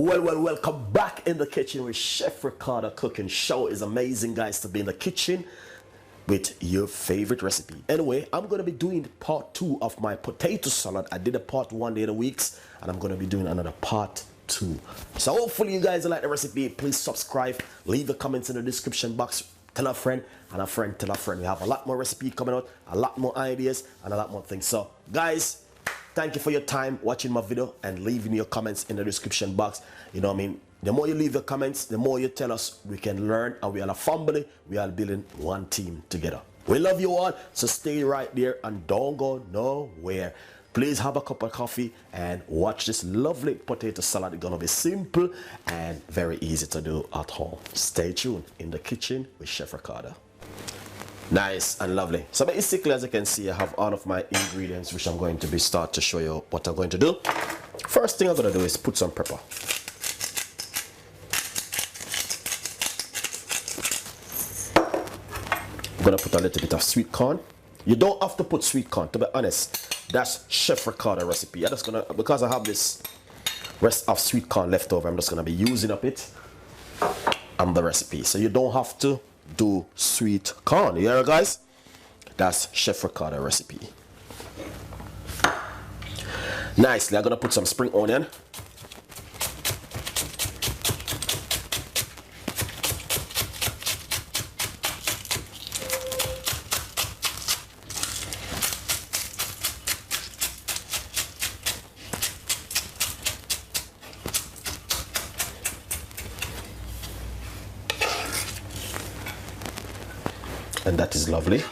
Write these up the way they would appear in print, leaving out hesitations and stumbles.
Welcome back in the kitchen with Chef Ricardo cooking show. Is amazing, guys, to be in the kitchen with your favorite recipe. Anyway, I'm going to be doing part 2 of my potato salad. I did a part 1 the other weeks, and I'm going to be doing another part 2. So hopefully you guys like the recipe. Please subscribe, leave a comment in the description box, tell a friend, and a friend tell a friend. We have a lot more recipe coming out, a lot more ideas, and a lot more things. So guys, thank you for your time watching my video and leaving your comments in the description box. You know what I mean? The more you leave your comments, the more you tell us we can learn, and we are a family. We are building one team together. We love you all, so stay right there and don't go nowhere. Please have a cup of coffee and watch this lovely potato salad. It's gonna be simple and very easy to do at home. Stay tuned in the kitchen with Chef Ricardo. Nice and lovely. So basically, as you can see, I have all of my ingredients, which I'm going to start to show you what I'm going to do. First thing I'm going to do is put some pepper. I'm going to put a little bit of sweet corn. You don't have to put sweet corn, to be honest. That's Chef Ricardo recipe. I'm just going to, because I have this rest of sweet corn left over, I'm just going to be using up it on the recipe. So you don't have to do sweet corn. You hear, guys? That's Chef Ricardo recipe. Nicely, I'm gonna put some spring onion. And that is lovely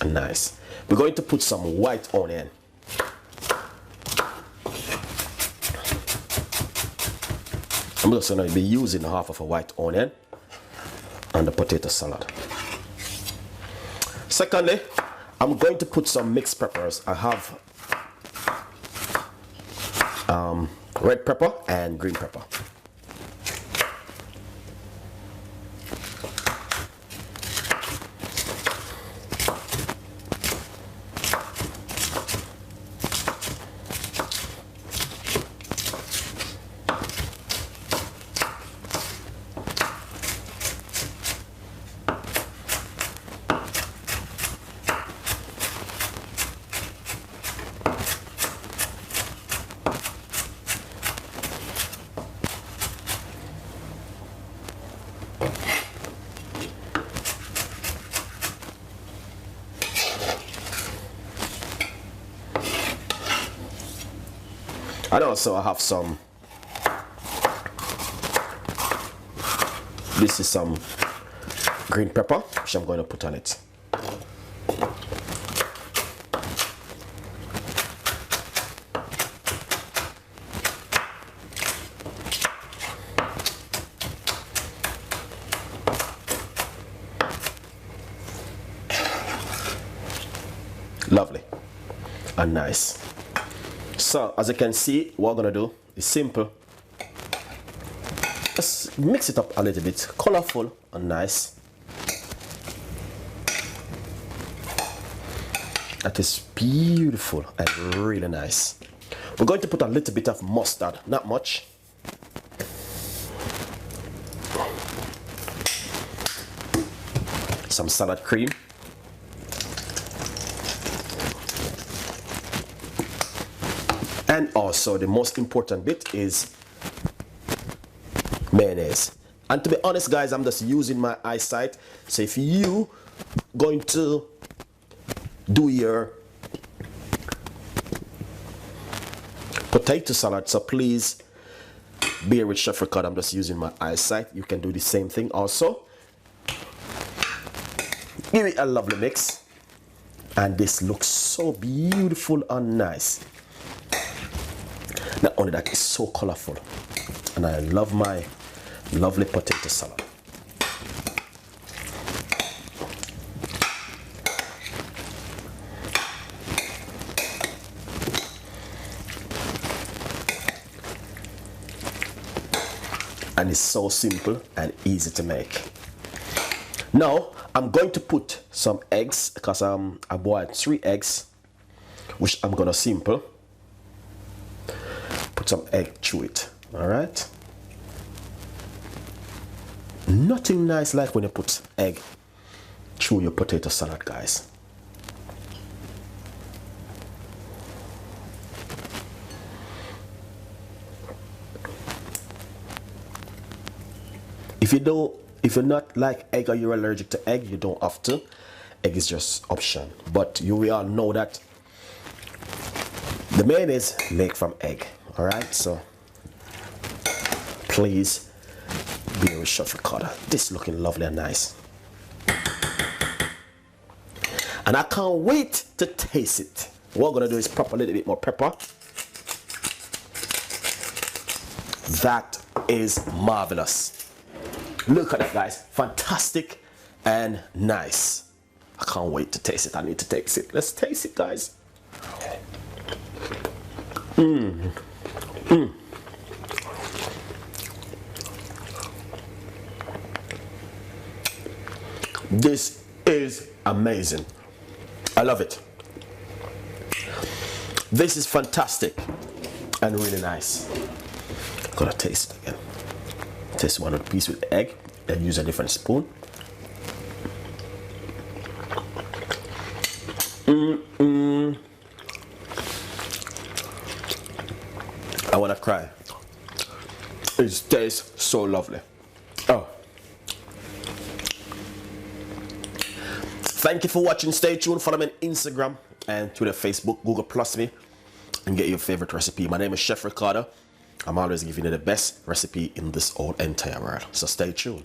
and nice. We're going to put some white onion. I'm just going to be using half of a white onion on the potato salad. Secondly, I'm going to put some mixed peppers. I have red pepper and green pepper. And also I have some, this is some green pepper, which I'm going to put on it. Lovely and nice. So as you can see, what we're gonna do is simple. Let's mix it up a little bit, colorful and nice. That is beautiful and really nice. We're going to put a little bit of mustard, not much. Some salad cream. And also the most important bit is mayonnaise. And to be honest, guys, I'm just using my eyesight. So if you going to do your potato salad, so please bear with Chef Ricardo. I'm just using my eyesight. You can do the same thing also. Give it a lovely mix. And this looks so beautiful and nice. Not only that, it's so colorful, and I love my lovely potato salad. And it's so simple and easy to make. Now I'm going to put some eggs, because I boiled 3 eggs, which I'm gonna simple. Put some egg through it. All right. Nothing nice like when you put egg through your potato salad, guys. If you're not like egg or you're allergic to egg, you don't have to. Egg is just option. But we all know that the mayonnaise made from egg. All right, so please be with Chef Ricardo. This looking lovely and nice. And I can't wait to taste it. What I'm gonna do is pop a little bit more pepper. That is marvelous. Look at that, guys. Fantastic and nice. I can't wait to taste it. I need to taste it. Let's taste it, guys. This is amazing. I love it. This is fantastic and really nice. I'm gonna taste it again. Taste one piece with the egg and use a different spoon. I wanna cry. It tastes so lovely. Oh. Thank you for watching. Stay tuned. Follow me on Instagram and Twitter, Facebook, Google Plus me, and get your favorite recipe. My name is Chef Ricardo. I'm always giving you the best recipe in this whole entire world. So stay tuned.